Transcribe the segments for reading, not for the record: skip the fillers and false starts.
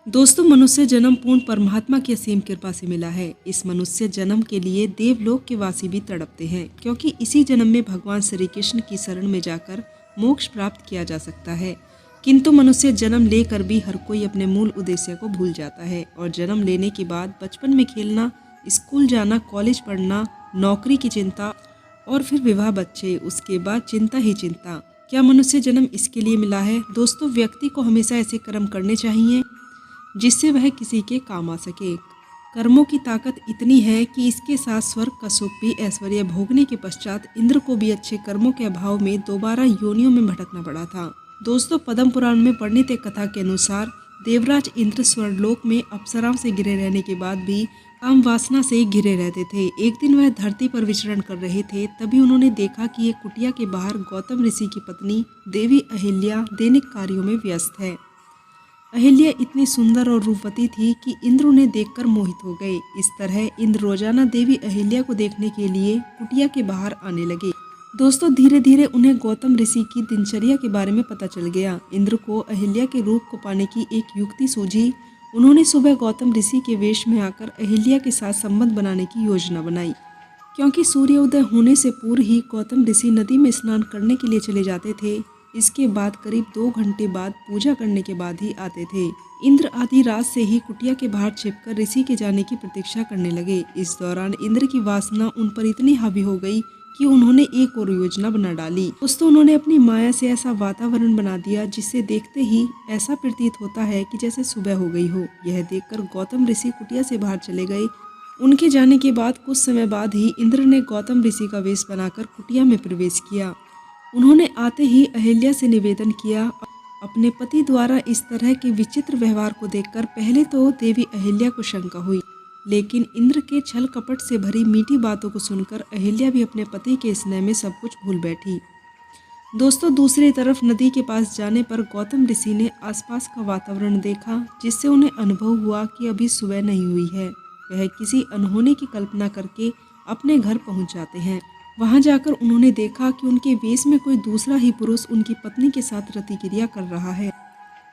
दोस्तों, मनुष्य जन्म पूर्ण परमात्मा की असीम कृपा से मिला है। इस मनुष्य जन्म के लिए देवलोक के वासी भी तड़पते हैं, क्योंकि इसी जन्म में भगवान श्री कृष्ण की शरण में जाकर मोक्ष प्राप्त किया जा सकता है। किंतु मनुष्य जन्म लेकर भी हर कोई अपने मूल उद्देश्य को भूल जाता है और जन्म लेने के बाद बचपन में खेलना, स्कूल जाना, कॉलेज पढ़ना, नौकरी की चिंता और फिर विवाह, बच्चे, उसके बाद चिंता ही चिंता। क्या मनुष्य जन्म इसके लिए मिला है? दोस्तों, व्यक्ति को हमेशा ऐसे कर्म करने चाहिए जिससे वह किसी के काम आ सके। कर्मों की ताकत इतनी है कि इसके साथ स्वर्ग का सुख भी ऐश्वर्य भोगने के पश्चात इंद्र को भी अच्छे कर्मों के अभाव में दोबारा योनियों में भटकना पड़ा था। दोस्तों, पद्म पुराण में वर्णित एक कथा के अनुसार देवराज इंद्र स्वर्गलोक में अप्सराओं से घिरे रहने के बाद भी काम वासना से घिरे रहते थे। एक दिन वह धरती पर विचरण कर रहे थे, तभी उन्होंने देखा कि एक कुटिया के बाहर गौतम ऋषि की पत्नी देवी अहिल्या दैनिक कार्यों में व्यस्त है। अहिल्या इतनी सुंदर और रूपवती थी कि इंद्र उन्हें देखकर मोहित हो गए। इस तरह इंद्र रोजाना देवी अहिल्या को देखने के लिए कुटिया के बाहर आने लगे। दोस्तों, धीरे धीरे उन्हें गौतम ऋषि की दिनचर्या के बारे में पता चल गया। इंद्र को अहिल्या के रूप को पाने की एक युक्ति सूझी। उन्होंने सुबह गौतम ऋषि के वेश में आकर अहिल्या के साथ संबंध बनाने की योजना बनाई। क्योंकि सूर्योदय होने से पूर्व ही गौतम ऋषि नदी में स्नान करने के लिए चले जाते थे, इसके बाद करीब 2 घंटे बाद पूजा करने के बाद ही आते थे। इंद्र आधी रात से ही कुटिया के बाहर छिपकर ऋषि के जाने की प्रतीक्षा करने लगे। इस दौरान इंद्र की वासना उन पर इतनी हावी हो गई कि उन्होंने एक और योजना बना डाली। दोस्तों, उन्होंने अपनी माया से ऐसा वातावरण बना दिया जिसे देखते ही ऐसा प्रतीत होता है कि जैसे सुबह हो गई हो। यह देखकर गौतम ऋषि कुटिया से बाहर चले गए। उनके जाने के बाद कुछ समय बाद ही इंद्र ने गौतम ऋषि का वेश बनाकर कुटिया में प्रवेश किया। उन्होंने आते ही अहिल्या से निवेदन किया। अपने पति द्वारा इस तरह के विचित्र व्यवहार को देखकर पहले तो देवी अहिल्या को शंका हुई, लेकिन इंद्र के छल कपट से भरी मीठी बातों को सुनकर अहिल्या भी अपने पति के स्नेह में सब कुछ भूल बैठी। दोस्तों, दूसरी तरफ नदी के पास जाने पर गौतम ऋषि ने आसपास का वातावरण देखा, जिससे उन्हें अनुभव हुआ कि अभी सुबह नहीं हुई है। वह किसी अनहोनी की कल्पना करके अपने घर पहुंच जाते हैं। वहां जाकर उन्होंने देखा कि उनके वेश में कोई दूसरा ही पुरुष उनकी पत्नी के साथ रति क्रिया कर रहा है।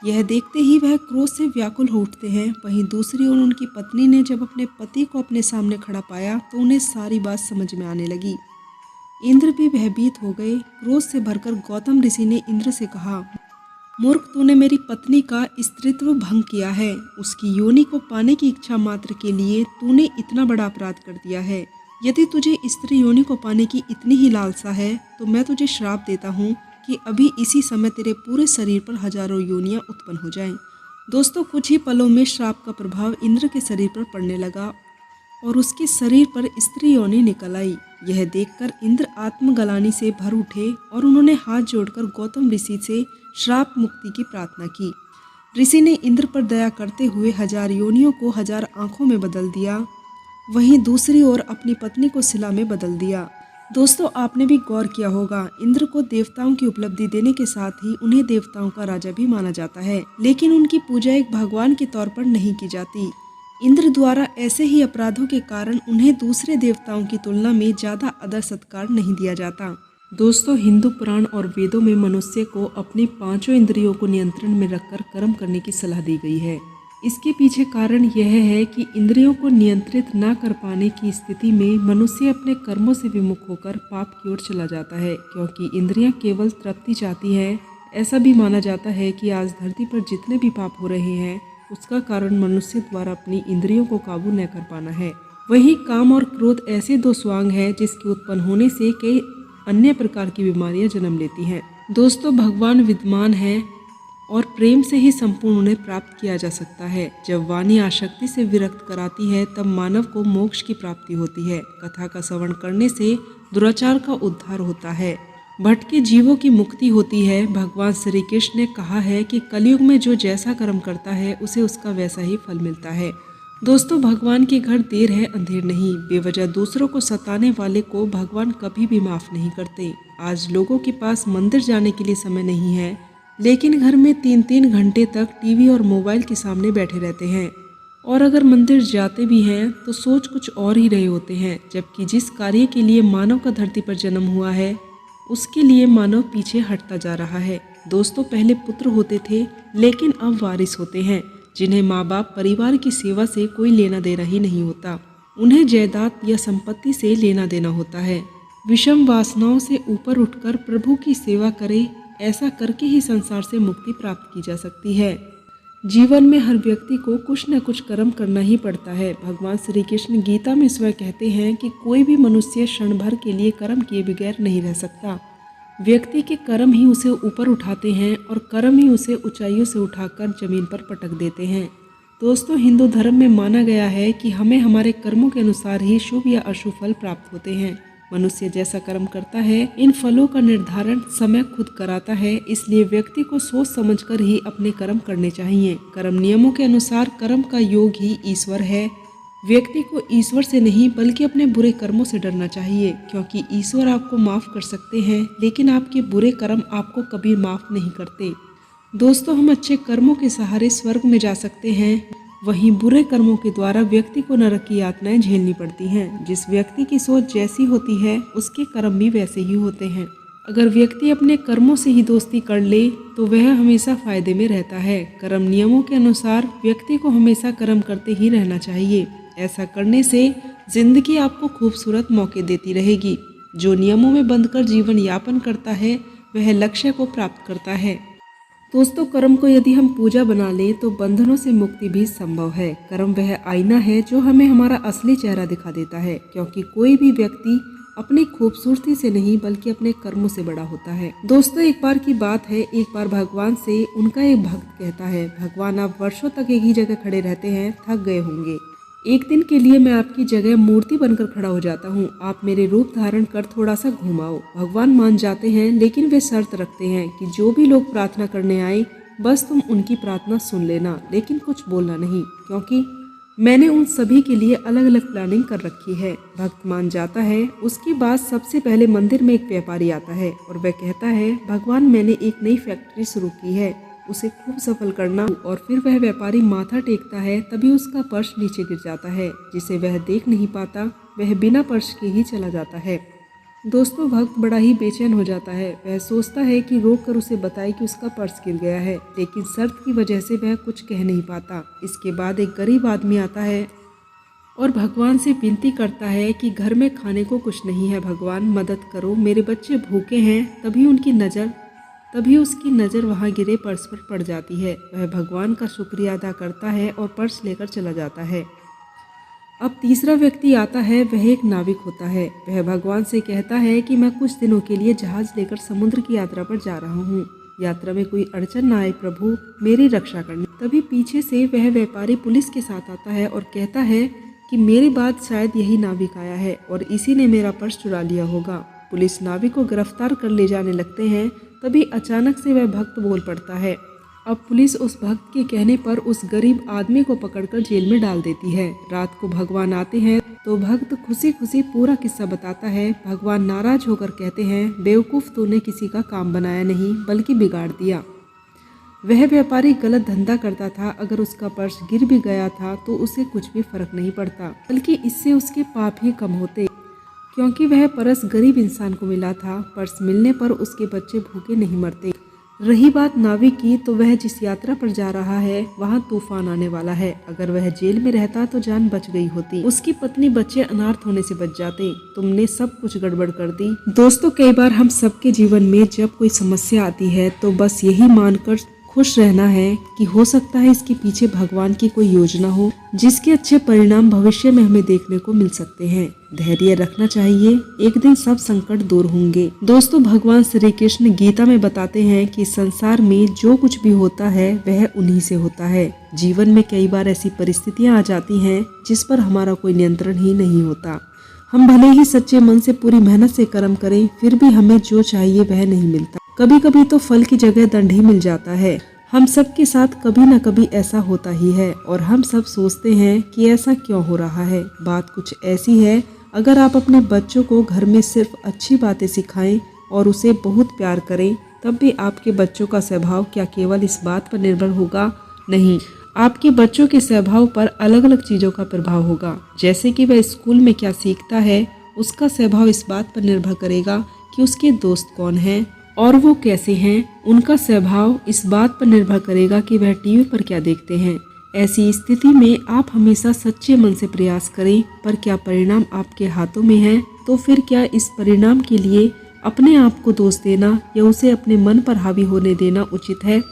यह देखते ही वह क्रोध से व्याकुल हो उठते हैं। वहीं दूसरी ओर उनकी पत्नी ने जब अपने पति को अपने सामने खड़ा पाया तो उन्हें सारी बात समझ में आने लगी। इंद्र भी भयभीत हो गए। क्रोध से भरकर गौतम ऋषि ने इंद्र से कहा, मूर्ख, तूने मेरी पत्नी का स्त्रीत्व भंग किया है। उसकी योनि को पाने की इच्छा मात्र के लिए तूने इतना बड़ा अपराध कर दिया है। यदि तुझे स्त्री योनि को पाने की इतनी ही लालसा है तो मैं तुझे श्राप देता हूँ कि अभी इसी समय तेरे पूरे शरीर पर हजारों योनियाँ उत्पन्न हो जाएं। दोस्तों, कुछ ही पलों में श्राप का प्रभाव इंद्र के शरीर पर पड़ने लगा और उसके शरीर पर स्त्री योनि निकल आई। यह देखकर इंद्र आत्मग्लानि से भर उठे और उन्होंने हाथ जोड़कर गौतम ऋषि से श्राप मुक्ति की प्रार्थना की। ऋषि ने इंद्र पर दया करते हुए 1000 योनियों को 1000 आंखों में बदल दिया। वहीं दूसरी ओर अपनी पत्नी को शिला में बदल दिया। दोस्तों, आपने भी गौर किया होगा, इंद्र को देवताओं की उपलब्धि देने के साथ ही उन्हें देवताओं का राजा भी माना जाता है, लेकिन उनकी पूजा एक भगवान के तौर पर नहीं की जाती। इंद्र द्वारा ऐसे ही अपराधों के कारण उन्हें दूसरे देवताओं की तुलना में ज्यादा आदर सत्कार नहीं दिया जाता। दोस्तों, हिंदू पुराण और वेदों में मनुष्य को अपनी 5 इंद्रियों को नियंत्रण में रखकर कर्म करने की सलाह दी गई है। इसके पीछे कारण यह है कि इंद्रियों को नियंत्रित न कर पाने की स्थिति में मनुष्य अपने कर्मों से विमुख होकर पाप की ओर चला जाता है, क्योंकि इंद्रियां केवल तृप्ति चाहती हैं। ऐसा भी माना जाता है कि आज धरती पर जितने भी पाप हो रहे हैं उसका कारण मनुष्य द्वारा अपनी इंद्रियों को काबू न कर पाना है। वही काम और क्रोध ऐसे 2 स्वांग हैं जिसके उत्पन्न होने से कई अन्य प्रकार की बीमारियां जन्म लेती हैं। दोस्तों, भगवान विद्यमान है और प्रेम से ही संपूर्ण उन्हें प्राप्त किया जा सकता है। जब वाणी आसक्ति से विरक्त कराती है तब मानव को मोक्ष की प्राप्ति होती है। कथा का श्रवण करने से दुराचार का उद्धार होता है, भटके जीवों की मुक्ति होती है। भगवान श्री कृष्ण ने कहा है कि कलयुग में जो जैसा कर्म करता है उसे उसका वैसा ही फल मिलता है। दोस्तों, भगवान के घर देर है अंधेर नहीं। बेवजह दूसरों को सताने वाले को भगवान कभी भी माफ नहीं करते। आज लोगों के पास मंदिर जाने के लिए समय नहीं है, लेकिन घर में 3-3 घंटे तक टीवी और मोबाइल के सामने बैठे रहते हैं, और अगर मंदिर जाते भी हैं तो सोच कुछ और ही रहे होते हैं। जबकि जिस कार्य के लिए मानव का धरती पर जन्म हुआ है उसके लिए मानव पीछे हटता जा रहा है। दोस्तों, पहले पुत्र होते थे लेकिन अब वारिस होते हैं। जिन्हें माँ बाप परिवार की सेवा से कोई लेना देना ही नहीं होता। उन्हें जायदाद या संपत्ति से लेना देना होता है। विषम वासनाओं से ऊपर उठकर प्रभु की सेवा करें, ऐसा करके ही संसार से मुक्ति प्राप्त की जा सकती है। जीवन में हर व्यक्ति को कुछ न कुछ कर्म करना ही पड़ता है। भगवान श्री कृष्ण गीता में स्वयं कहते हैं कि कोई भी मनुष्य क्षण भर के लिए कर्म किए बगैर नहीं रह सकता। व्यक्ति के कर्म ही उसे ऊपर उठाते हैं और कर्म ही उसे ऊंचाइयों से उठाकर जमीन पर पटक देते हैं। दोस्तों, हिंदू धर्म में माना गया है कि हमें हमारे कर्मों के अनुसार ही शुभ या अशुभ फल प्राप्त होते हैं। मनुष्य जैसा कर्म करता है, इन फलों का निर्धारण समय खुद कराता है। इसलिए व्यक्ति को सोच समझकर ही अपने कर्म करने चाहिए। कर्म नियमों के अनुसार कर्म का योग ही ईश्वर है। व्यक्ति को ईश्वर से नहीं बल्कि अपने बुरे कर्मों से डरना चाहिए, क्योंकि ईश्वर आपको माफ़ कर सकते हैं, लेकिन आपके बुरे कर्म आपको कभी माफ़ नहीं करते। दोस्तों, हम अच्छे कर्मों के सहारे स्वर्ग में जा सकते हैं, वहीं बुरे कर्मों के द्वारा व्यक्ति को नरक की यातनाएं झेलनी पड़ती हैं। जिस व्यक्ति की सोच जैसी होती है, उसके कर्म भी वैसे ही होते हैं। अगर व्यक्ति अपने कर्मों से ही दोस्ती कर ले तो वह हमेशा फायदे में रहता है। कर्म नियमों के अनुसार व्यक्ति को हमेशा कर्म करते ही रहना चाहिए। ऐसा करने से जिंदगी आपको खूबसूरत मौके देती रहेगी। जो नियमों में बंधकर जीवन यापन करता है, वह लक्ष्य को प्राप्त करता है। दोस्तों, कर्म को यदि हम पूजा बना लें तो बंधनों से मुक्ति भी संभव है। कर्म वह आईना है जो हमें हमारा असली चेहरा दिखा देता है, क्योंकि कोई भी व्यक्ति अपनी खूबसूरती से नहीं बल्कि अपने कर्मों से बड़ा होता है। दोस्तों, एक बार की बात है, एक बार भगवान से उनका एक भक्त कहता है, भगवान आप वर्षों तक एक ही जगह खड़े रहते हैं, थक गए होंगे। एक दिन के लिए मैं आपकी जगह मूर्ति बनकर खड़ा हो जाता हूँ, आप मेरे रूप धारण कर थोड़ा सा घुमाओ। भगवान मान जाते हैं, लेकिन वे शर्त रखते हैं कि जो भी लोग प्रार्थना करने आए, बस तुम उनकी प्रार्थना सुन लेना, लेकिन कुछ बोलना नहीं, क्योंकि मैंने उन सभी के लिए अलग अलग प्लानिंग कर रखी है। भक्त मान जाता है। उसके बाद सबसे पहले मंदिर में एक व्यापारी आता है और वह कहता है, भगवान मैंने एक नई फैक्ट्री शुरू की है, उसे खूब सफल करना। और फिर वह व्यापारी माथा टेकता है, तभी उसका पर्स नीचे गिर जाता है, जिसे वह देख नहीं पाता। वह बिना पर्स के ही चला जाता है। दोस्तों, भक्त बड़ा ही बेचैन हो जाता है। वह सोचता है कि रोक कर उसे बताए कि उसका पर्स गिर गया है, लेकिन शर्त की वजह से वह कुछ कह नहीं पाता। इसके बाद एक गरीब आदमी आता है और भगवान से विनती करता है कि घर में खाने को कुछ नहीं है, भगवान मदद करो, मेरे बच्चे भूखे हैं। तभी उसकी नज़र वहाँ गिरे पर्स पर पड़ जाती है। वह भगवान का शुक्रिया अदा करता है और पर्स लेकर चला जाता है। अब तीसरा व्यक्ति आता है, वह एक नाविक होता है। वह भगवान से कहता है कि मैं कुछ दिनों के लिए जहाज लेकर समुद्र की यात्रा पर जा रहा हूँ, यात्रा में कोई अड़चन न आए, प्रभु मेरी रक्षा करनी। तभी पीछे से वह व्यापारी पुलिस के साथ आता है और कहता है कि मेरे बाद शायद यही नाविक आया है और इसी ने मेरा पर्स चुरा लिया होगा। पुलिस नाविक को गिरफ्तार कर ले जाने लगते हैं। तभी अचानक से वह भक्त बोल पड़ता है। अब पुलिस उस भक्त के कहने पर उस गरीब आदमी को पकड़कर जेल में डाल देती है। रात को भगवान आते हैं तो भक्त खुशी खुशी पूरा किस्सा बताता है। भगवान नाराज होकर कहते हैं, बेवकूफ़, तूने किसी का काम बनाया नहीं बल्कि बिगाड़ दिया। वह व्यापारी गलत धंधा करता था, अगर उसका पर्स गिर भी गया था तो उसे कुछ भी फर्क नहीं पड़ता, बल्कि इससे उसके पाप ही कम होते, क्योंकि वह पर्स गरीब इंसान को मिला था। पर्स मिलने पर उसके बच्चे भूखे नहीं मरते। रही बात नाविक की, तो वह जिस यात्रा पर जा रहा है वहाँ तूफान आने वाला है। अगर वह जेल में रहता तो जान बच गई होती, उसकी पत्नी बच्चे अनाथ होने से बच जाते। तुमने सब कुछ गड़बड़ कर दी। दोस्तों, कई बार हम सबके जीवन में जब कोई समस्या आती है तो बस यही मानकर खुश रहना है कि हो सकता है इसके पीछे भगवान की कोई योजना हो, जिसके अच्छे परिणाम भविष्य में हमें देखने को मिल सकते हैं। धैर्य रखना चाहिए, एक दिन सब संकट दूर होंगे। दोस्तों, भगवान श्री कृष्ण गीता में बताते हैं कि संसार में जो कुछ भी होता है वह उन्हीं से होता है। जीवन में कई बार ऐसी परिस्थितियां आ जाती हैं जिस पर हमारा कोई नियंत्रण ही नहीं होता। हम भले ही सच्चे मन से पूरी मेहनत से कर्म करें, फिर भी हमें जो चाहिए वह नहीं मिलता। कभी कभी तो फल की जगह दंड ही मिल जाता है। हम सब के साथ कभी न कभी ऐसा होता ही है और हम सब सोचते हैं कि ऐसा क्यों हो रहा है। बात कुछ ऐसी है, अगर आप अपने बच्चों को घर में सिर्फ अच्छी बातें सिखाएं और उसे बहुत प्यार करें, तब भी आपके बच्चों का स्वभाव क्या केवल इस बात पर निर्भर होगा? नहीं, आपके बच्चों के स्वभाव पर अलग अलग चीज़ों का प्रभाव होगा। जैसे कि वह स्कूल में क्या सीखता है, उसका स्वभाव इस बात पर निर्भर करेगा कि उसके दोस्त कौन हैं और वो कैसे हैं। उनका स्वभाव इस बात पर निर्भर करेगा कि वह टीवी पर क्या देखते हैं। ऐसी स्थिति में आप हमेशा सच्चे मन से प्रयास करें, पर क्या परिणाम आपके हाथों में है, तो फिर क्या इस परिणाम के लिए अपने आप को दोष देना या उसे अपने मन पर हावी होने देना उचित है।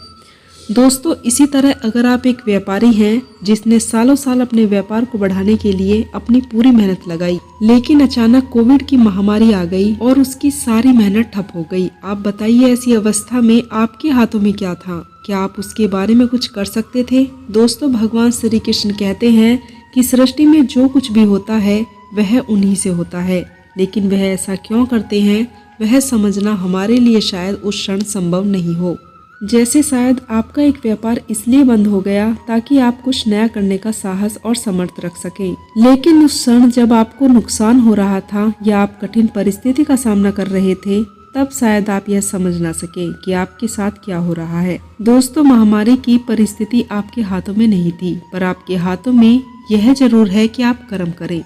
दोस्तों, इसी तरह अगर आप एक व्यापारी हैं जिसने सालों साल अपने व्यापार को बढ़ाने के लिए अपनी पूरी मेहनत लगाई, लेकिन अचानक कोविड की महामारी आ गई और उसकी सारी मेहनत ठप हो गई। आप बताइए, ऐसी अवस्था में आपके हाथों में क्या था? क्या आप उसके बारे में कुछ कर सकते थे? दोस्तों, भगवान श्री कृष्ण कहते हैं कि सृष्टि में जो कुछ भी होता है वह उन्हीं से होता है, लेकिन वह ऐसा क्यों करते हैं वह समझना हमारे लिए शायद उस क्षण संभव नहीं हो। जैसे शायद आपका एक व्यापार इसलिए बंद हो गया ताकि आप कुछ नया करने का साहस और समर्थ रख सकें, लेकिन उस क्षण जब आपको नुकसान हो रहा था या आप कठिन परिस्थिति का सामना कर रहे थे, तब शायद आप यह समझ ना सके कि आपके साथ क्या हो रहा है। दोस्तों, महामारी की परिस्थिति आपके हाथों में नहीं थी, पर आपके हाथों में यह जरूर है कि आप कर्म करें।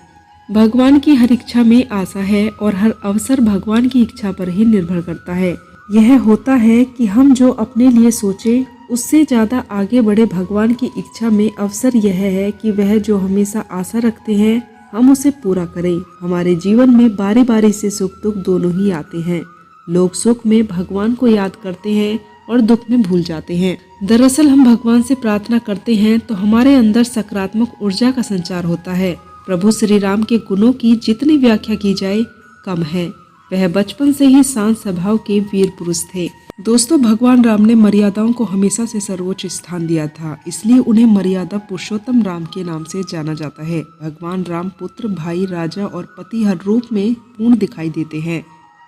भगवान की हर इच्छा में आशा है और हर अवसर भगवान की इच्छा पर ही निर्भर करता है। यह होता है कि हम जो अपने लिए सोचे उससे ज्यादा आगे बढ़े। भगवान की इच्छा में अवसर यह है कि वह जो हमेशा आशा रखते हैं हम उसे पूरा करें। हमारे जीवन में बारी बारी से सुख दुख दोनों ही आते हैं। लोग सुख में भगवान को याद करते हैं और दुख में भूल जाते हैं। दरअसल हम भगवान से प्रार्थना करते हैं तो हमारे अंदर सकारात्मक ऊर्जा का संचार होता है। प्रभु श्री राम के गुणों की जितनी व्याख्या की जाए कम है। वह बचपन से ही शांत स्वभाव के वीर पुरुष थे। दोस्तों, भगवान राम ने मर्यादाओं को हमेशा से सर्वोच्च स्थान दिया था, इसलिए उन्हें मर्यादा पुरुषोत्तम राम के नाम से जाना जाता है। भगवान राम पुत्र, भाई, राजा और पति हर रूप में पूर्ण दिखाई देते हैं।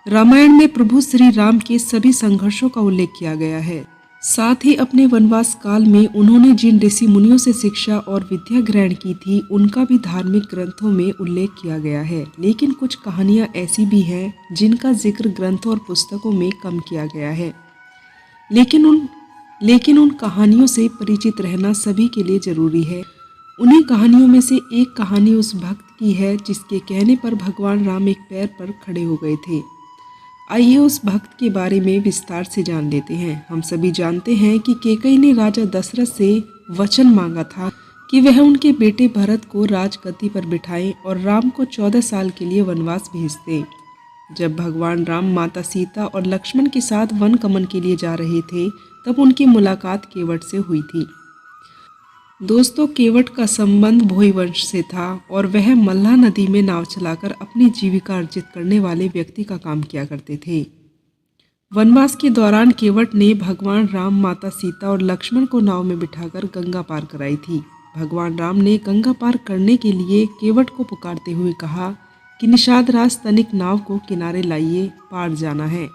रामायण में प्रभु श्री राम के सभी संघर्षों का उल्लेख किया गया है। साथ ही अपने वनवास काल में उन्होंने जिन ऋषि मुनियों से शिक्षा और विद्या ग्रहण की थी उनका भी धार्मिक ग्रंथों में उल्लेख किया गया है। लेकिन कुछ कहानियां ऐसी भी हैं जिनका जिक्र ग्रंथों और पुस्तकों में कम किया गया है। लेकिन उन कहानियों से परिचित रहना सभी के लिए जरूरी है। उन्हीं कहानियों में से एक कहानी उस भक्त की है जिसके कहने पर भगवान राम एक पैर पर खड़े हो गए थे। आइए उस भक्त के बारे में विस्तार से जान लेते हैं। हम सभी जानते हैं कि कैकेयी ने राजा दशरथ से वचन मांगा था कि वह उनके बेटे भरत को राजगद्दी पर बिठाएं और राम को 14 साल के लिए वनवास भेज दें। जब भगवान राम माता सीता और लक्ष्मण के साथ वन गमन के लिए जा रहे थे तब उनकी मुलाकात केवट से हुई थी। दोस्तों, केवट का संबंध भोई वंश से था और वह मल्लाह नदी में नाव चलाकर अपनी जीविका अर्जित करने वाले व्यक्ति का काम किया करते थे। वनवास के दौरान केवट ने भगवान राम, माता सीता और लक्ष्मण को नाव में बिठाकर गंगा पार कराई थी। भगवान राम ने गंगा पार करने के लिए केवट को पुकारते हुए कहा कि निषाद राज तनिक नाव को किनारे लाइए, पार जाना है।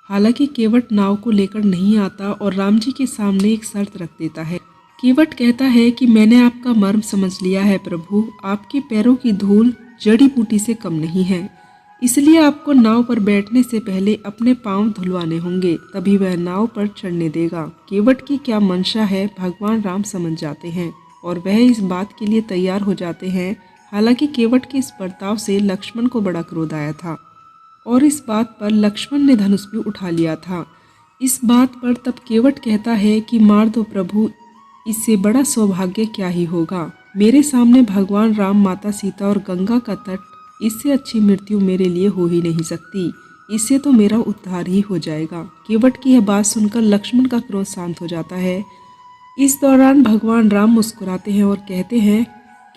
हालांकि केवट नाव को लेकर नहीं आता और राम जी के सामने एक शर्त रख देता है। केवट कहता है कि मैंने आपका मर्म समझ लिया है प्रभु, आपके पैरों की धूल जड़ी बूटी से कम नहीं है, इसलिए आपको नाव पर बैठने से पहले अपने पांव धुलवाने होंगे, तभी वह नाव पर चढ़ने देगा। केवट की क्या मंशा है भगवान राम समझ जाते हैं और वह इस बात के लिए तैयार हो जाते हैं। हालांकि केवट के इस बर्ताव से लक्ष्मण को बड़ा क्रोध आया था और इस बात पर लक्ष्मण ने धनुष भी उठा लिया था। इस बात पर तब केवट कहता है कि मार दो प्रभु, इससे बड़ा सौभाग्य क्या ही होगा। मेरे सामने भगवान राम, माता सीता और गंगा का तट, इससे अच्छी मृत्यु मेरे लिए हो ही नहीं सकती। इससे तो मेरा उद्धार ही हो जाएगा। केवट की यह बात सुनकर लक्ष्मण का क्रोध शांत हो जाता है। इस दौरान भगवान राम मुस्कुराते हैं और कहते हैं,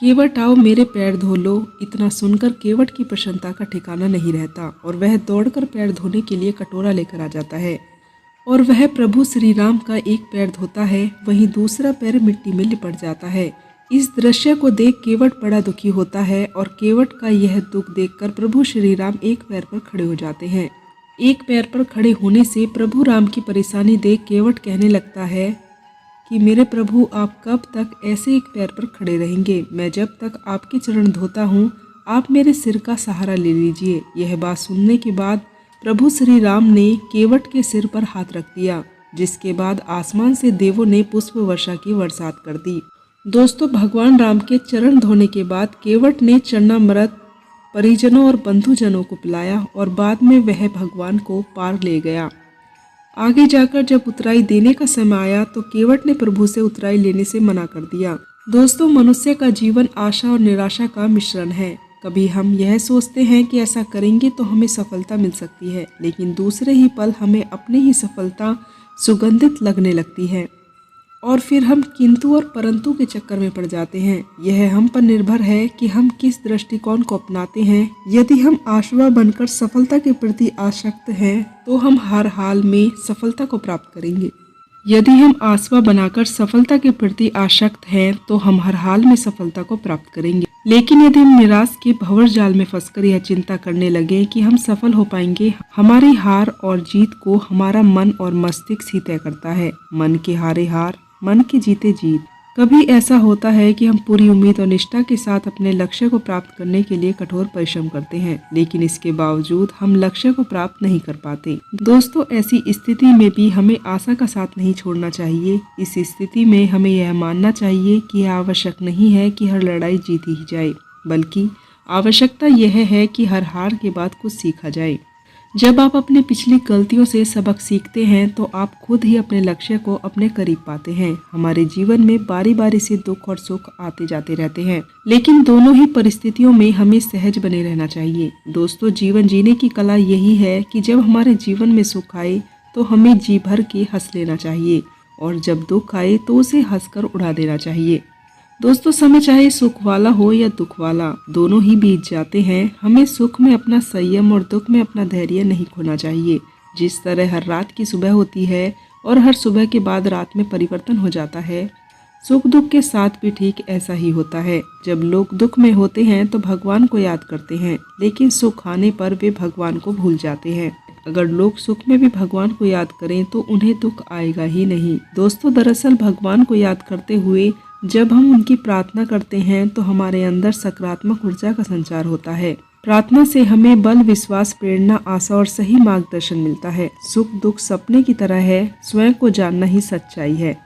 केवट आओ मेरे पैर धो लो। इतना सुनकर केवट की प्रसन्नता का ठिकाना नहीं रहता और वह दौड़कर पैर धोने के लिए कटोरा लेकर आ जाता है और वह प्रभु श्री राम का एक पैर धोता है, वहीं दूसरा पैर मिट्टी में लिपट जाता है। इस दृश्य को देख केवट बड़ा दुखी होता है और केवट का यह दुख देखकर प्रभु श्री राम एक पैर पर खड़े हो जाते हैं। एक पैर पर खड़े होने से प्रभु राम की परेशानी देख केवट कहने लगता है कि मेरे प्रभु, आप कब तक ऐसे एक पैर पर खड़े रहेंगे? मैं जब तक आपके चरण धोता हूँ आप मेरे सिर का सहारा ले लीजिए। यह बात सुनने के बाद प्रभु श्री राम ने केवट के सिर पर हाथ रख दिया, जिसके बाद आसमान से देवों ने पुष्प वर्षा की बरसात कर दी। दोस्तों, भगवान राम के चरण धोने के बाद केवट ने चरणामृत परिजनों और बंधुजनों को पिलाया और बाद में वह भगवान को पार ले गया। आगे जाकर जब उतराई देने का समय आया तो केवट ने प्रभु से उतराई लेने से मना कर दिया। दोस्तों, मनुष्य का जीवन आशा और निराशा का मिश्रण है। कभी हम यह सोचते हैं कि ऐसा करेंगे तो हमें सफलता मिल सकती है, लेकिन दूसरे ही पल हमें अपनी ही सफलता सुगंधित लगने लगती है और फिर हम किंतु और परंतु के चक्कर में पड़ जाते हैं। यह हम पर निर्भर है कि हम किस दृष्टिकोण को अपनाते हैं। यदि हम आशावादी बनकर सफलता के प्रति आसक्त हैं, तो हम हर हाल में सफलता को प्राप्त करेंगे। यदि हम आसवा बनाकर सफलता के प्रति आसक्त हैं, तो हम हर हाल में सफलता को प्राप्त करेंगे। लेकिन यदि हम निराश के भंवर जाल में फंसकर यह चिंता करने लगे कि हम सफल हो पाएंगे, हमारी हार और जीत को हमारा मन और मस्तिष्क ही तय करता है। मन के हारे हार, मन के जीते जीत। कभी ऐसा होता है कि हम पूरी उम्मीद और निष्ठा के साथ अपने लक्ष्य को प्राप्त करने के लिए कठोर परिश्रम करते हैं, लेकिन इसके बावजूद हम लक्ष्य को प्राप्त नहीं कर पाते। दोस्तों, ऐसी स्थिति में भी हमें आशा का साथ नहीं छोड़ना चाहिए। इस स्थिति में हमें यह मानना चाहिए कि यह आवश्यक नहीं है कि हर लड़ाई जीती ही जाए, बल्कि आवश्यकता यह है कि हर हार के बाद कुछ सीखा जाए। जब आप अपनी पिछली गलतियों से सबक सीखते हैं, तो आप खुद ही अपने लक्ष्य को अपने करीब पाते हैं। हमारे जीवन में बारी बारी से दुख और सुख आते जाते रहते हैं, लेकिन दोनों ही परिस्थितियों में हमें सहज बने रहना चाहिए। दोस्तों, जीवन जीने की कला यही है कि जब हमारे जीवन में सुख आए तो हमें जी भर के हंस लेना चाहिए, और जब दुख आए तो उसे हंसकर उड़ा देना चाहिए। दोस्तों, समय चाहे सुख वाला हो या दुख वाला, दोनों ही बीत जाते हैं। हमें सुख में अपना संयम और दुख में अपना धैर्य नहीं खोना चाहिए। जिस तरह हर रात की सुबह होती है और हर सुबह के बाद रात में परिवर्तन हो जाता है, सुख दुख के साथ भी ठीक ऐसा ही होता है। जब लोग दुख में होते हैं तो भगवान को याद करते हैं, लेकिन सुख आने पर वे भगवान को भूल जाते हैं। अगर लोग सुख में भी भगवान को याद करें तो उन्हें दुख आएगा ही नहीं। दोस्तों, दरअसल भगवान को याद करते हुए जब हम उनकी प्रार्थना करते हैं तो हमारे अंदर सकारात्मक ऊर्जा का संचार होता है। प्रार्थना से हमें बल, विश्वास, प्रेरणा, आशा और सही मार्गदर्शन मिलता है। सुख दुख सपने की तरह है, स्वयं को जानना ही सच्चाई है।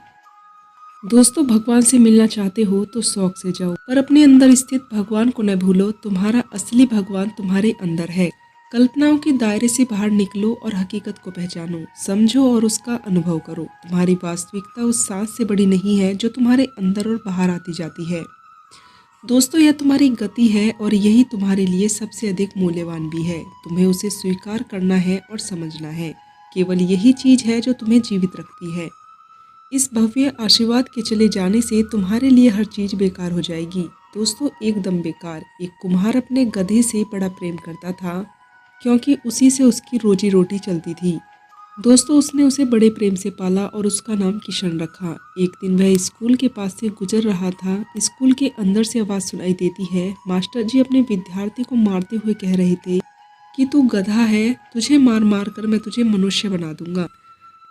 दोस्तों, भगवान से मिलना चाहते हो तो शौक से जाओ, पर अपने अंदर स्थित भगवान को न भूलो। तुम्हारा असली भगवान तुम्हारे अंदर है। कल्पनाओं के दायरे से बाहर निकलो और हकीकत को पहचानो, समझो और उसका अनुभव करो। तुम्हारी वास्तविकता उस सांस से बड़ी नहीं है जो तुम्हारे अंदर और बाहर आती जाती है। दोस्तों, यह तुम्हारी गति है और यही तुम्हारे लिए सबसे अधिक मूल्यवान भी है। तुम्हें उसे स्वीकार करना है और समझना है। केवल यही चीज है जो तुम्हें जीवित रखती है। इस भव्य आशीर्वाद के चले जाने से तुम्हारे लिए हर चीज बेकार हो जाएगी। दोस्तों, एकदम बेकार। एक कुम्हार अपने गधे से बड़ा प्रेम करता था, क्योंकि उसी से उसकी रोजी रोटी चलती थी। दोस्तों, उसने उसे बड़े प्रेम से पाला और उसका नाम किशन रखा। एक दिन वह स्कूल के पास से गुजर रहा था। स्कूल के अंदर से आवाज सुनाई देती है। मास्टर जी अपने विद्यार्थी को मारते हुए कह रहे थे कि तू गधा है, तुझे मार मार कर मैं तुझे मनुष्य बना दूंगा।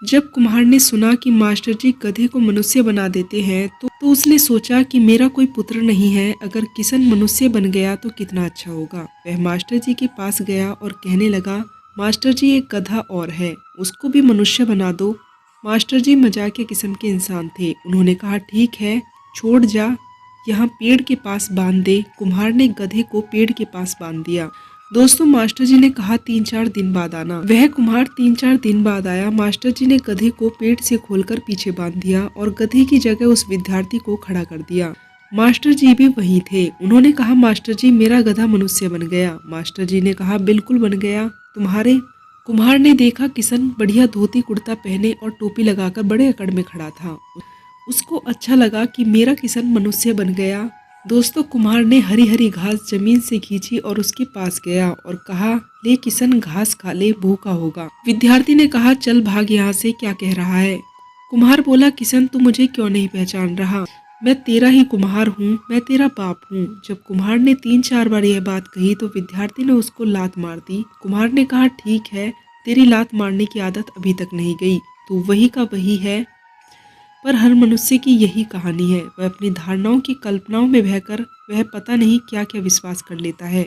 जब कुम्हार ने सुना कि मास्टर जी गधे को मनुष्य बना देते हैं, तो उसने सोचा कि मेरा कोई पुत्र नहीं है, अगर किशन मनुष्य बन गया तो कितना अच्छा होगा। वह मास्टर जी के पास गया और कहने लगा, मास्टर जी, एक गधा और है, उसको भी मनुष्य बना दो। मास्टर जी मजाकिया किस्म के इंसान थे। उन्होंने कहा, ठीक है, छोड़ जा, यहाँ पेड़ के पास बांध दे। कुम्हार ने गधे को पेड़ के पास बांध दिया। दोस्तों, मास्टर जी ने कहा 3-4 दिन बाद आना। वह कुम्हार 3-4 दिन बाद आया। मास्टर जी ने गधे को पेट से खोलकर पीछे बांध दिया और गधे की जगह उस विद्यार्थी को खड़ा कर दिया। मास्टर जी भी वहीं थे। उन्होंने कहा, मास्टर जी, मेरा गधा मनुष्य बन गया। मास्टर जी ने कहा, बिल्कुल बन गया। तुम्हारे कुम्हार ने देखा किशन बढ़िया धोती कुर्ता पहने और टोपी लगाकर बड़े अकड़ में खड़ा था। उसको अच्छा लगा कि मेरा किशन मनुष्य बन गया। दोस्तों, कुम्हार ने हरी हरी घास जमीन से खींची और उसके पास गया और कहा, ले किशन, घास खा ले, भूखा होगा। विद्यार्थी ने कहा, चल भाग यहाँ से, क्या कह रहा है? कुम्हार बोला, किशन, तू मुझे क्यों नहीं पहचान रहा? मैं तेरा ही कुम्हार हूँ, मैं तेरा बाप हूँ। जब कुम्हार ने 3-4 बार यह बात कही तो विद्यार्थी ने उसको लात मार दी। कुम्हार ने कहा, ठीक है, तेरी लात मारने की आदत अभी तक नहीं गई, तू वही का वही है। पर हर मनुष्य की यही कहानी है। वह अपनी धारणाओं की कल्पनाओं में बहकर वह पता नहीं क्या क्या विश्वास कर लेता है।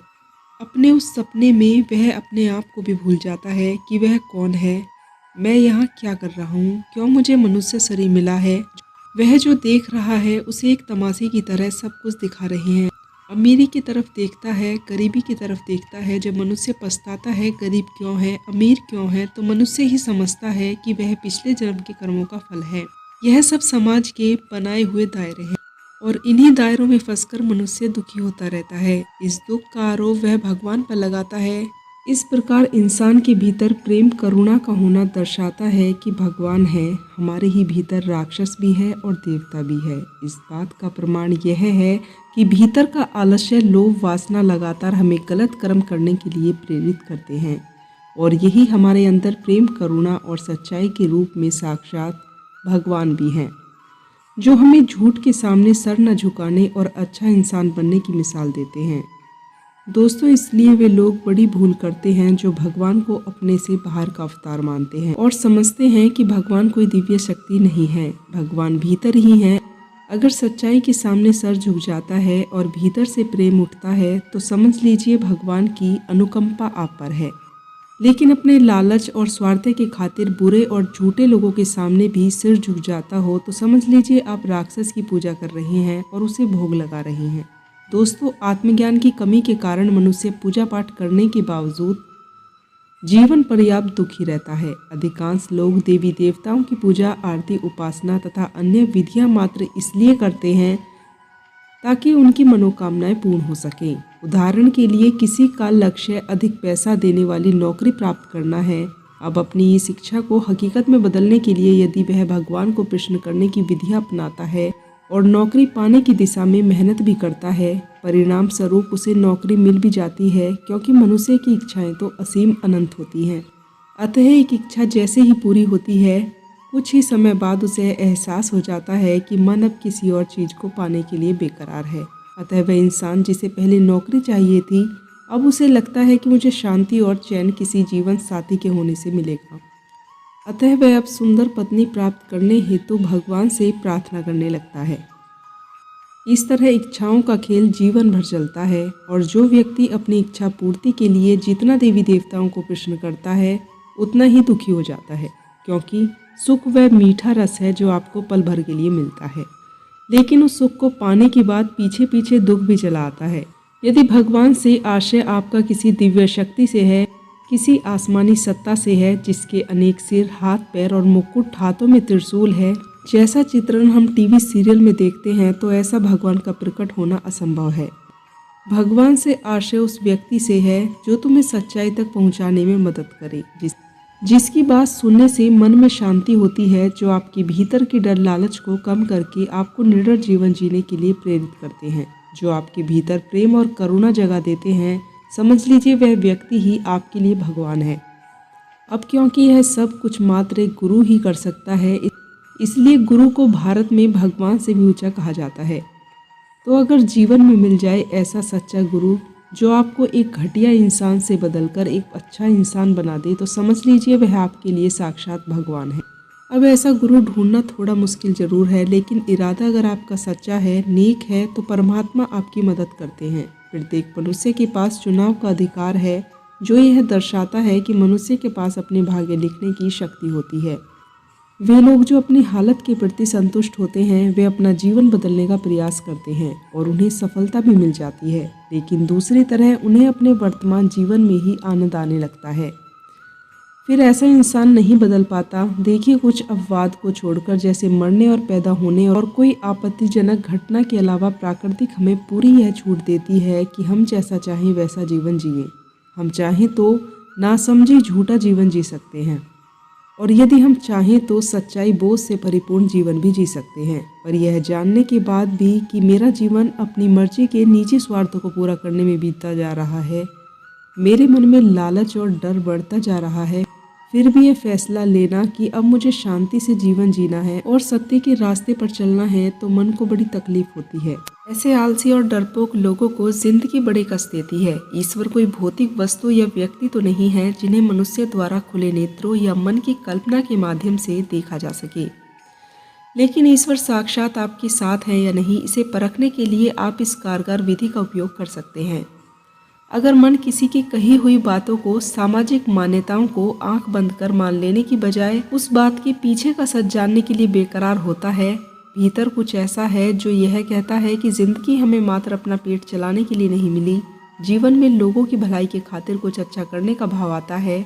अपने उस सपने में वह अपने आप को भी भूल जाता है कि वह कौन है, मैं यहाँ क्या कर रहा हूँ, क्यों मुझे मनुष्य शरीर मिला है। वह जो देख रहा है उसे एक तमाशे की तरह सब कुछ दिखा रहे हैं। अमीरी की तरफ देखता है, गरीबी की तरफ देखता है। जब मनुष्य पछताता है गरीब क्यों है, अमीर क्यों है, तो मनुष्य ही समझता है कि वह पिछले जन्म के कर्मों का फल है। यह सब समाज के बनाए हुए दायरे हैं। और इन्हीं दायरों में फंसकर मनुष्य दुखी होता रहता है। इस दुख का आरोप वह भगवान पर लगाता है। इस प्रकार इंसान के भीतर प्रेम करुणा का होना दर्शाता है कि भगवान है। हमारे ही भीतर राक्षस भी है और देवता भी है। इस बात का प्रमाण यह है कि भीतर का आलस्य, लोभ, वासना लगातार हमें गलत कर्म करने के लिए प्रेरित करते हैं और यही हमारे अंदर प्रेम, करुणा और सच्चाई के रूप में साक्षात भगवान भी हैं, जो हमें झूठ के सामने सर न झुकाने और अच्छा इंसान बनने की मिसाल देते हैं। दोस्तों, इसलिए वे लोग बड़ी भूल करते हैं जो भगवान को अपने से बाहर का अवतार मानते हैं और समझते हैं कि भगवान कोई दिव्य शक्ति नहीं है, भगवान भीतर ही है। अगर सच्चाई के सामने सर झुक जाता है और भीतर से प्रेम उठता है तो समझ लीजिए भगवान की अनुकंपा आप पर है। लेकिन अपने लालच और स्वार्थ के खातिर बुरे और झूठे लोगों के सामने भी सिर झुक जाता हो तो समझ लीजिए आप राक्षस की पूजा कर रहे हैं और उसे भोग लगा रहे हैं। दोस्तों, आत्मज्ञान की कमी के कारण मनुष्य पूजा पाठ करने के बावजूद जीवन पर्याप्त दुखी रहता है। अधिकांश लोग देवी देवताओं की पूजा, आरती, उपासना तथा अन्य विधियां मात्र इसलिए करते हैं ताकि उनकी मनोकामनाएं पूर्ण हो सकें। उदाहरण के लिए किसी का लक्ष्य अधिक पैसा देने वाली नौकरी प्राप्त करना है। अब अपनी इस इच्छा को हकीकत में बदलने के लिए यदि वह भगवान को प्रसन्न करने की विधियां अपनाता है और नौकरी पाने की दिशा में मेहनत भी करता है, परिणाम स्वरूप उसे नौकरी मिल भी जाती है, क्योंकि मनुष्य की इच्छाएं तो असीम अनंत होती हैं। अतः एक इच्छा जैसे ही पूरी होती है, कुछ ही समय बाद उसे एहसास हो जाता है कि मन अब किसी और चीज़ को पाने के लिए बेकरार है। अतः वह इंसान जिसे पहले नौकरी चाहिए थी, अब उसे लगता है कि मुझे शांति और चैन किसी जीवन साथी के होने से मिलेगा। अतः वह अब सुंदर पत्नी प्राप्त करने हेतु भगवान से प्रार्थना करने लगता है। इस तरह इच्छाओं का खेल जीवन भर चलता है और जो व्यक्ति अपनी इच्छा पूर्ति के लिए जितना देवी देवताओं को प्रसन्न करता है उतना ही दुखी हो जाता है, क्योंकि सुख वह मीठा रस है जो आपको पल भर के लिए मिलता है, लेकिन उस सुख को पाने के बाद पीछे पीछे दुख भी चला आता है। यदि भगवान से आशय आपका किसी दिव्य शक्ति से है, किसी आसमानी सत्ता से है जिसके अनेक सिर, हाथ, पैर और मुकुट, हाथों में त्रिशूल है, जैसा चित्रण हम टीवी सीरियल में देखते हैं, तो ऐसा भगवान का प्रकट होना असंभव है। भगवान से आशय उस व्यक्ति से है जो तुम्हें सच्चाई तक पहुंचाने में मदद करे, जिसकी बात सुनने से मन में शांति होती है, जो आपके भीतर के डर लालच को कम करके आपको निडर जीवन जीने के लिए प्रेरित करते हैं, जो आपके भीतर प्रेम और करुणा जगा देते हैं। समझ लीजिए वह व्यक्ति ही आपके लिए भगवान है। अब क्योंकि यह सब कुछ मात्र एक गुरु ही कर सकता है, इसलिए गुरु को भारत में भगवान से भी ऊंचा कहा जाता है। तो अगर जीवन में मिल जाए ऐसा सच्चा गुरु जो आपको एक घटिया इंसान से बदलकर एक अच्छा इंसान बना दे, तो समझ लीजिए वह आपके लिए साक्षात भगवान है। अब ऐसा गुरु ढूंढना थोड़ा मुश्किल जरूर है, लेकिन इरादा अगर आपका सच्चा है, नेक है, तो परमात्मा आपकी मदद करते हैं। प्रत्येक मनुष्य के पास चुनाव का अधिकार है, जो यह दर्शाता है कि मनुष्य के पास अपने भाग्य लिखने की शक्ति होती है। वे लोग जो अपनी हालत के प्रति संतुष्ट होते हैं, वे अपना जीवन बदलने का प्रयास करते हैं और उन्हें सफलता भी मिल जाती है, लेकिन दूसरी तरह उन्हें अपने वर्तमान जीवन में ही आनंद आने लगता है। फिर ऐसा इंसान नहीं बदल पाता। देखिए, कुछ अपवाद को छोड़कर, जैसे मरने और पैदा होने और कोई आपत्तिजनक घटना के अलावा, प्रकृति हमें पूरी यह छूट देती है कि हम जैसा चाहें वैसा जीवन जिए। हम चाहें तो नासमझी झूठा जीवन जी सकते हैं, और यदि हम चाहें तो सच्चाई बोझ से परिपूर्ण जीवन भी जी सकते हैं। पर यह जानने के बाद भी कि मेरा जीवन अपनी मर्जी के निजी स्वार्थों को पूरा करने में बीतता जा रहा है, मेरे मन में लालच और डर बढ़ता जा रहा है, फिर भी यह फैसला लेना कि अब मुझे शांति से जीवन जीना है और सत्य के रास्ते पर चलना है, तो मन को बड़ी तकलीफ होती है। ऐसे आलसी और डरपोक लोगों को जिंदगी बड़े कष्ट देती है। ईश्वर कोई भौतिक वस्तु या व्यक्ति तो नहीं है जिन्हें मनुष्य द्वारा खुले नेत्रों या मन की कल्पना के माध्यम से देखा जा सके, लेकिन ईश्वर साक्षात आपके साथ है या नहीं, इसे परखने के लिए आप इस कारगर विधि का उपयोग कर सकते हैं। अगर मन किसी की कही हुई बातों को, सामाजिक मान्यताओं को आंख बंद कर मान लेने की बजाय उस बात के पीछे का सच जानने के लिए बेकरार होता है, भीतर कुछ ऐसा है जो यह कहता है कि जिंदगी हमें मात्र अपना पेट चलाने के लिए नहीं मिली, जीवन में लोगों की भलाई के खातिर कुछ अच्छा करने का भाव आता है।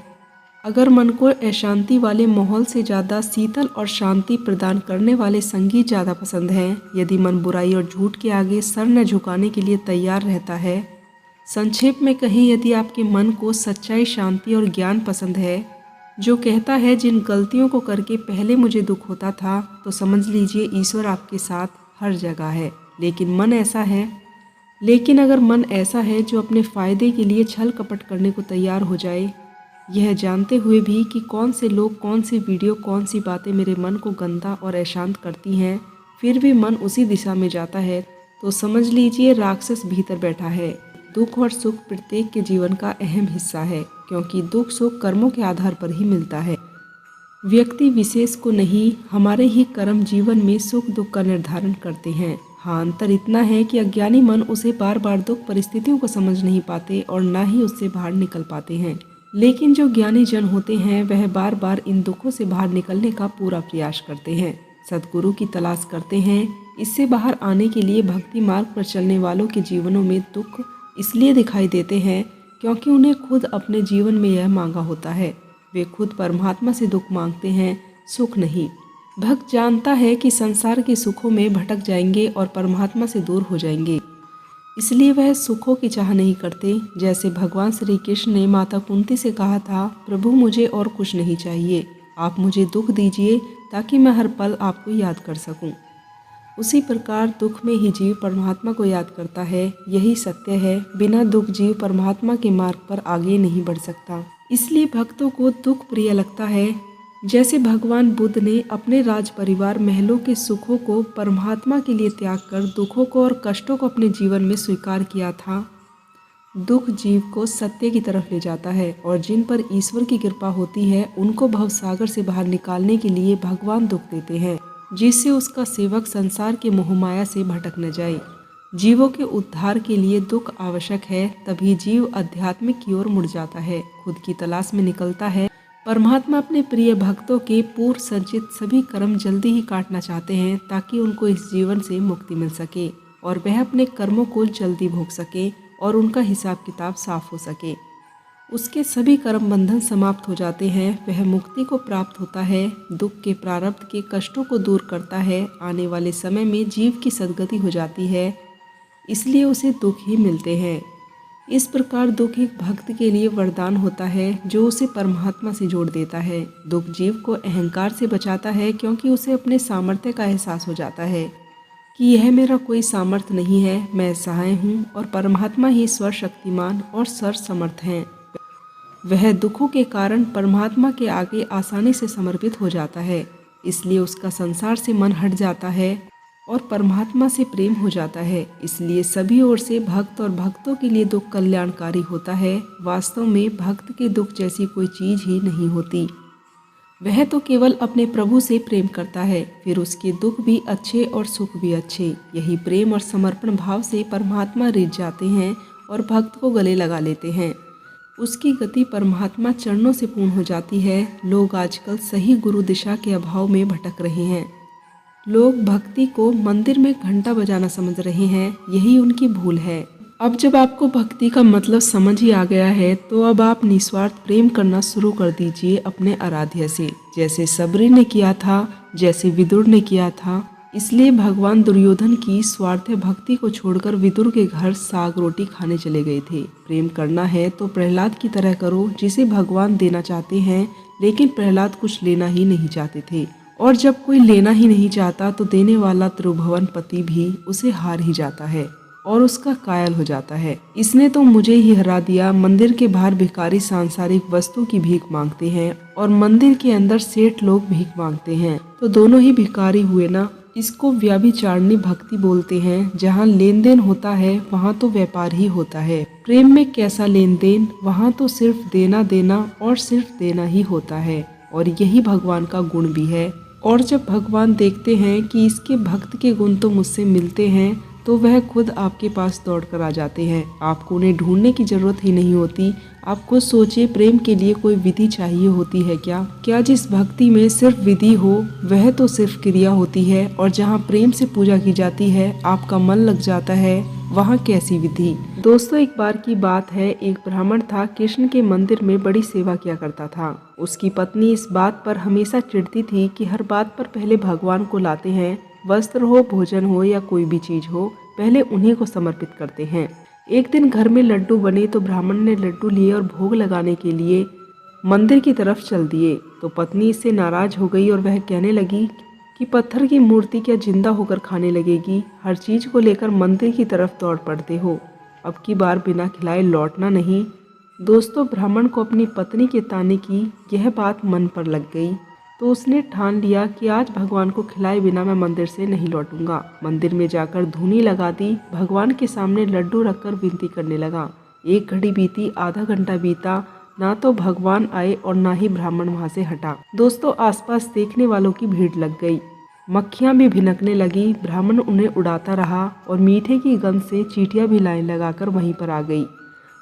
अगर मन को अशांति वाले माहौल से ज़्यादा शीतल और शांति प्रदान करने वाले संगीत ज़्यादा पसंद हैं, यदि मन बुराई और झूठ के आगे सर न झुकाने के लिए तैयार रहता है, संक्षेप में कहें, यदि आपके मन को सच्चाई, शांति और ज्ञान पसंद है, जो कहता है जिन गलतियों को करके पहले मुझे दुख होता था, तो समझ लीजिए ईश्वर आपके साथ हर जगह है। लेकिन अगर मन ऐसा है जो अपने फ़ायदे के लिए छल कपट करने को तैयार हो जाए, यह जानते हुए भी कि कौन से लोग, कौन सी वीडियो, कौन सी बातें मेरे मन को गंदा और अशांत करती हैं, फिर भी मन उसी दिशा में जाता है, तो समझ लीजिए राक्षस भीतर बैठा है। दुख और सुख प्रत्येक के जीवन का अहम हिस्सा है, क्योंकि दुख सुख कर्मों के आधार पर ही मिलता है। व्यक्ति विशेष को नहीं, हमारे ही कर्म जीवन में सुख दुख का निर्धारण करते हैं। हाँ, अंतर इतना है कि अज्ञानी मन उसे बार बार दुख परिस्थितियों को समझ नहीं पाते और ना ही उससे बाहर निकल पाते हैं। लेकिन जो ज्ञानी जन होते हैं वह बार बार इन दुखों से बाहर निकलने का पूरा प्रयास करते हैं, सद्गुरु की तलाश करते हैं। इससे बाहर आने के लिए भक्ति मार्ग पर चलने वालों के जीवनों में दुख इसलिए दिखाई देते हैं क्योंकि उन्हें खुद अपने जीवन में यह मांगा होता है। वे खुद परमात्मा से दुख मांगते हैं, सुख नहीं। भक्त जानता है कि संसार के सुखों में भटक जाएंगे और परमात्मा से दूर हो जाएंगे, इसलिए वह सुखों की चाह नहीं करते। जैसे भगवान श्री कृष्ण ने माता कुंती से कहा था, प्रभु मुझे और कुछ नहीं चाहिए, आप मुझे दुख दीजिए ताकि मैं हर पल आपको याद कर सकूं। उसी प्रकार दुख में ही जीव परमात्मा को याद करता है। यही सत्य है, बिना दुख जीव परमात्मा के मार्ग पर आगे नहीं बढ़ सकता। इसलिए भक्तों को दुख प्रिय लगता है। जैसे भगवान बुद्ध ने अपने राज परिवार महलों के सुखों को परमात्मा के लिए त्याग कर दुखों को और कष्टों को अपने जीवन में स्वीकार किया था। दुख जीव को सत्य की तरफ ले जाता है और जिन पर ईश्वर की कृपा होती है उनको भवसागर से बाहर निकालने के लिए भगवान दुख देते हैं, जिससे उसका सेवक संसार के मोहमाया से भटक न जाए। जीवों के उद्धार के लिए दुख आवश्यक है, तभी जीव आध्यात्मिक की ओर मुड़ जाता है, खुद की तलाश में निकलता है। परमात्मा अपने प्रिय भक्तों के पूर्व संचित सभी कर्म जल्दी ही काटना चाहते हैं ताकि उनको इस जीवन से मुक्ति मिल सके और वह अपने कर्मों को जल्दी भोग सके और उनका हिसाब किताब साफ हो सके। उसके सभी कर्म बंधन समाप्त हो जाते हैं, वह मुक्ति को प्राप्त होता है, दुख के प्रारब्ध के कष्टों को दूर करता है। आने वाले समय में जीव की सद्गति हो जाती है, इसलिए उसे दुख ही मिलते हैं। इस प्रकार दुख एक भक्त के लिए वरदान होता है जो उसे परमात्मा से जोड़ देता है। दुख जीव को अहंकार से बचाता है क्योंकि उसे अपने सामर्थ्य का एहसास हो जाता है कि यह मेरा कोई सामर्थ्य नहीं है, मैं असहाय हूँ और परमात्मा ही सर्वशक्तिमान और सर्वसमर्थ हैं। वह दुखों के कारण परमात्मा के आगे आसानी से समर्पित हो जाता है, इसलिए उसका संसार से मन हट जाता है और परमात्मा से प्रेम हो जाता है। इसलिए सभी ओर से भक्त और भक्तों के लिए दुख कल्याणकारी होता है। वास्तव में भक्त के दुख जैसी कोई चीज़ ही नहीं होती। वह तो केवल अपने प्रभु से प्रेम करता है, फिर उसके दुख भी अच्छे और सुख भी अच्छे। यही प्रेम और समर्पण भाव से परमात्मा रिझ जाते हैं और भक्त को गले लगा लेते हैं। उसकी गति परमात्मा चरणों से पूर्ण हो जाती है। लोग आजकल सही गुरु दिशा के अभाव में भटक रहे हैं। लोग भक्ति को मंदिर में घंटा बजाना समझ रहे हैं, यही उनकी भूल है। अब जब आपको भक्ति का मतलब समझ ही आ गया है, तो अब आप निस्वार्थ प्रेम करना शुरू कर दीजिए अपने आराध्य से, जैसे सबरी ने किया था, जैसे विदुर ने किया था। इसलिए भगवान दुर्योधन की स्वार्थ भक्ति को छोड़कर विदुर के घर साग रोटी खाने चले गए थे। प्रेम करना है तो प्रहलाद की तरह करो, जिसे भगवान देना चाहते हैं, लेकिन प्रहलाद कुछ लेना ही नहीं चाहते थे। और जब कोई लेना ही नहीं चाहता तो देने वाला त्रिभुवन पति भी उसे हार ही जाता है और उसका कायल हो जाता है। इसने तो मुझे ही हरा दिया। मंदिर के बाहर भिखारी सांसारिक वस्तु की भीख मांगते हैं और मंदिर के अंदर सेठ लोग भीख मांगते हैं, तो दोनों ही भिखारी हुए ना। इसको व्यभिचारिणी भक्ति बोलते हैं। जहाँ लेन देन होता है वहाँ तो व्यापार ही होता है। प्रेम में कैसा लेन देन, वहाँ तो सिर्फ देना देना और सिर्फ देना ही होता है, और यही भगवान का गुण भी है। और जब भगवान देखते हैं कि इसके भक्त के गुण तो मुझसे मिलते हैं, तो वह खुद आपके पास दौड़ कर आ जाते हैं। आपको उन्हें ढूंढने की जरूरत ही नहीं होती। आप खुद सोचिए, प्रेम के लिए कोई विधि चाहिए होती है क्या जिस भक्ति में सिर्फ विधि हो वह तो सिर्फ क्रिया होती है, और जहाँ प्रेम से पूजा की जाती है, आपका मन लग जाता है, वहाँ कैसी विधि। दोस्तों, एक बार की बात है, एक ब्राह्मण था, कृष्ण के मंदिर में बड़ी सेवा किया करता था। उसकी पत्नी इस बात पर हमेशा चिढ़ती थी कि हर बात पर पहले भगवान को लाते हैं। वस्त्र हो, भोजन हो या कोई भी चीज हो, पहले उन्हीं को समर्पित करते हैं। एक दिन घर में लड्डू बने तो ब्राह्मण ने लड्डू लिए और भोग लगाने के लिए मंदिर की तरफ चल दिए। तो पत्नी इससे नाराज हो गई और वह कहने लगी कि पत्थर की मूर्ति क्या जिंदा होकर खाने लगेगी? हर चीज को लेकर मंदिर की तरफ दौड़ पड़ते हो। अब की बार बिना खिलाए लौटना नहीं। दोस्तों, ब्राह्मण को अपनी पत्नी के ताने की यह बात मन पर लग गई, तो उसने ठान लिया कि आज भगवान को खिलाए बिना मैं मंदिर से नहीं लौटूंगा। मंदिर में जाकर धूनी लगा दी, भगवान के सामने लड्डू रखकर विनती करने लगा। एक घड़ी बीती, आधा घंटा बीता, ना तो भगवान आए और ना ही ब्राह्मण वहां से हटा। दोस्तों, आसपास देखने वालों की भीड़ लग गई, मक्खियां भी भिनकने लगी। ब्राह्मण उन्हें उड़ाता रहा और मीठे की गंध से चींटियां भी लाइन लगाकर वहीं पर आ गई।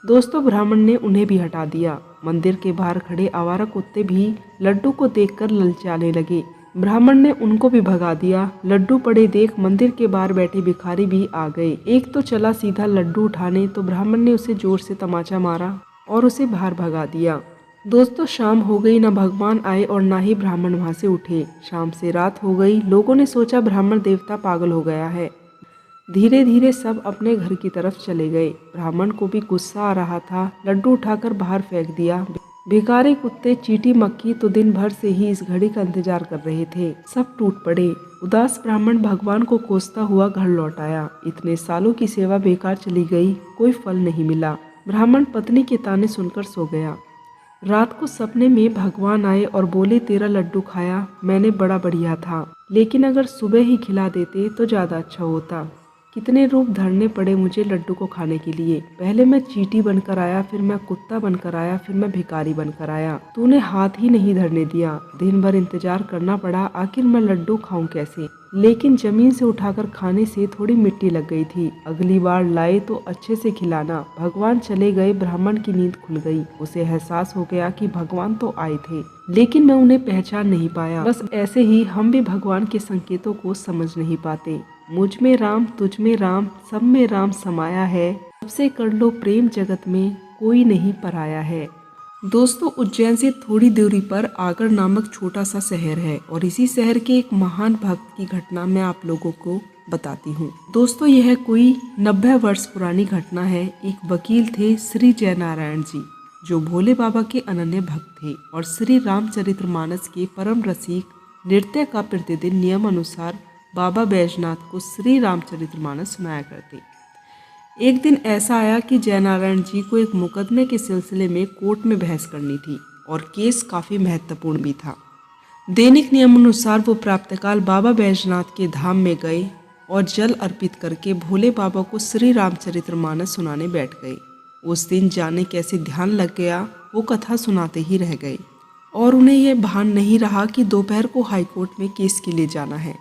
दोस्तों, ब्राह्मण ने उन्हें भी हटा दिया। मंदिर के बाहर खड़े आवारा कुत्ते भी लड्डू को देखकर ललचाने लगे। ब्राह्मण ने उनको भी भगा दिया। लड्डू पड़े देख मंदिर के बाहर बैठे भिखारी भी आ गए। एक तो चला सीधा लड्डू उठाने, तो ब्राह्मण ने उसे जोर से तमाचा मारा और उसे बाहर भगा दिया। दोस्तों, शाम हो गई, ना भगवान आए और ना ही ब्राह्मण वहां से उठे। शाम से रात हो गई। लोगों ने सोचा ब्राह्मण देवता पागल हो गया है। धीरे धीरे सब अपने घर की तरफ चले गए। ब्राह्मण को भी गुस्सा आ रहा था, लड्डू उठाकर बाहर फेंक दिया। भिखारी, कुत्ते, चींटी, मक्खी तो दिन भर से ही इस घड़ी का इंतजार कर रहे थे। सब टूट पड़े। उदास ब्राह्मण भगवान को कोसता हुआ घर लौट आया। इतने सालों की सेवा बेकार चली गई, कोई फल नहीं मिला। ब्राह्मण पत्नी के ताने सुनकर सो गया। रात को सपने में भगवान आए और बोले, तेरा लड्डू खाया मैंने, बड़ा बढ़िया था, लेकिन अगर सुबह ही खिला देते तो ज्यादा अच्छा होता। कितने रूप धरने पड़े मुझे लड्डू को खाने के लिए। पहले मैं चींटी बनकर आया, फिर मैं कुत्ता बनकर आया, फिर मैं भिखारी बनकर आया। तूने हाथ ही नहीं धरने दिया। दिन भर इंतजार करना पड़ा, आखिर मैं लड्डू खाऊं कैसे? लेकिन जमीन से उठाकर खाने से थोड़ी मिट्टी लग गई थी। अगली बार लाए तो अच्छे से खिलाना। भगवान चले गए। ब्राह्मण की नींद खुल गई। उसे एहसास हो गया कि भगवान तो आए थे, लेकिन मैं उन्हें पहचान नहीं पाया। बस ऐसे ही हम भी भगवान के संकेतों को समझ नहीं पाते। मुझ में राम, तुझ में राम, सब में राम समाया है। सबसे कर लो प्रेम, जगत में कोई नहीं पराया है। दोस्तों, उज्जैन से थोड़ी दूरी पर आगर नामक छोटा सा शहर है, और इसी शहर के एक महान भक्त की घटना मैं आप लोगों को बताती हूँ। दोस्तों, यह कोई 90 वर्ष पुरानी घटना है। एक वकील थे श्री जयनारायण जी, जो भोले बाबा के अनन्य भक्त थे और श्री रामचरितमानस के परम रसिक। नृत्य का प्रतिदिन नियम अनुसार बाबा बैजनाथ को श्री रामचरितमानस सुनाया करते। एक दिन ऐसा आया कि जयनारायण जी को एक मुकदमे के सिलसिले में कोर्ट में बहस करनी थी, और केस काफ़ी महत्वपूर्ण भी था। दैनिक नियम अनुसार वो प्रातःकाल बाबा बैजनाथ के धाम में गए और जल अर्पित करके भोले बाबा को श्री रामचरितमानस सुनाने बैठ गए। उस दिन जाने कैसे ध्यान लग गया, वो कथा सुनाते ही रह गए, और उन्हें यह भान नहीं रहा कि दोपहर को हाईकोर्ट में केस के लिए जाना है।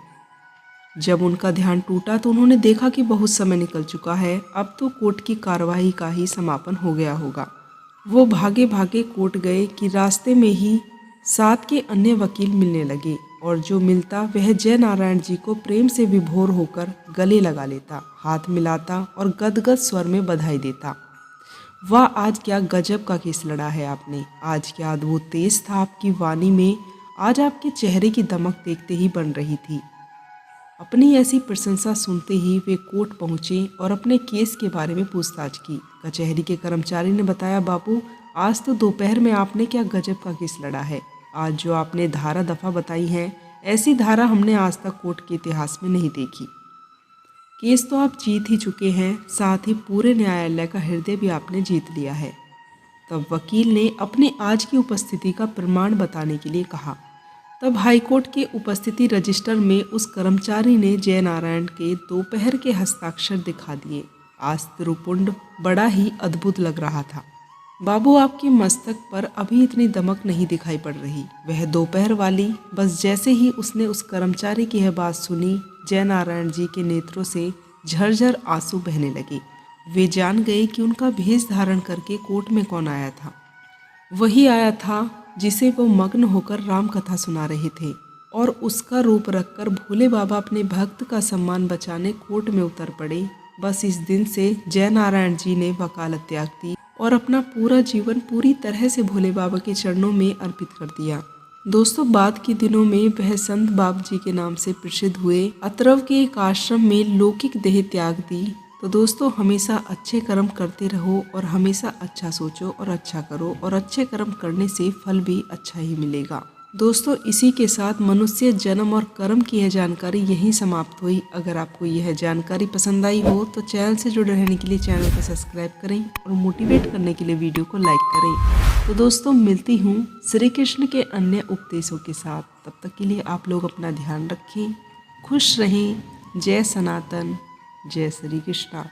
जब उनका ध्यान टूटा तो उन्होंने देखा कि बहुत समय निकल चुका है, अब तो कोर्ट की कार्यवाही का ही समापन हो गया होगा। वो भागे भागे कोर्ट गए कि रास्ते में ही साथ के अन्य वकील मिलने लगे, और जो मिलता वह जयनारायण जी को प्रेम से विभोर होकर गले लगा लेता, हाथ मिलाता और गदगद स्वर में बधाई देता। वाह, आज क्या गजब का केस लड़ा है आपने, आज क्या अद्भुत तेज था आपकी वाणी में, आज आपके चेहरे की दमक देखते ही बन रही थी। अपनी ऐसी प्रशंसा सुनते ही वे कोर्ट पहुंचे और अपने केस के बारे में पूछताछ की। कचहरी के कर्मचारी ने बताया, बाबू, आज तो दोपहर में आपने क्या गजब का केस लड़ा है। आज जो आपने धारा दफा बताई हैं, ऐसी धारा हमने आज तक कोर्ट के इतिहास में नहीं देखी। केस तो आप जीत ही चुके हैं, साथ ही पूरे न्यायालय का हृदय भी आपने जीत लिया है। तब वकील ने अपने आज की उपस्थिति का प्रमाण बताने के लिए कहा। तब हाईकोर्ट के उपस्थिति रजिस्टर में उस कर्मचारी ने जयनारायण के दोपहर के हस्ताक्षर दिखा दिए। आज तिरुपुंड बड़ा ही अद्भुत लग रहा था। बाबू, आपके मस्तक पर अभी इतनी दमक नहीं दिखाई पड़ रही। वह दोपहर वाली। बस जैसे ही उसने उस कर्मचारी की यह बात सुनी, जयनारायण जी के नेत्रों से झरझर आंसू बहने लगे। वे जान गए कि उनका भेष धारण करके कोर्ट में कौन आया था। वही आया था जिसे वो मग्न होकर राम कथा सुना रहे थे, और उसका रूप रखकर भोले बाबा अपने भक्त का सम्मान बचाने कोर्ट में उतर पड़े। बस इस दिन से जय नारायण जी ने वकालत त्याग दी और अपना पूरा जीवन पूरी तरह से भोले बाबा के चरणों में अर्पित कर दिया। दोस्तों, बाद के दिनों में वह संत बाप जी के नाम से प्रसिद्ध हुए। अतरव के एक आश्रम में लौकिक देह त्याग दी। तो दोस्तों, हमेशा अच्छे कर्म करते रहो और हमेशा अच्छा सोचो और अच्छा करो, और अच्छे कर्म करने से फल भी अच्छा ही मिलेगा। दोस्तों, इसी के साथ मनुष्य जन्म और कर्म की यह जानकारी यहीं समाप्त हुई। अगर आपको यह जानकारी पसंद आई हो तो चैनल से जुड़े रहने के लिए चैनल को सब्सक्राइब करें और मोटिवेट करने के लिए वीडियो को लाइक करें। तो दोस्तों, मिलती हूँ श्री कृष्ण के अन्य उपदेशों के साथ। तब तक के लिए आप लोग अपना ध्यान रखें, खुश रहें। जय सनातन, जय श्री कृष्णा।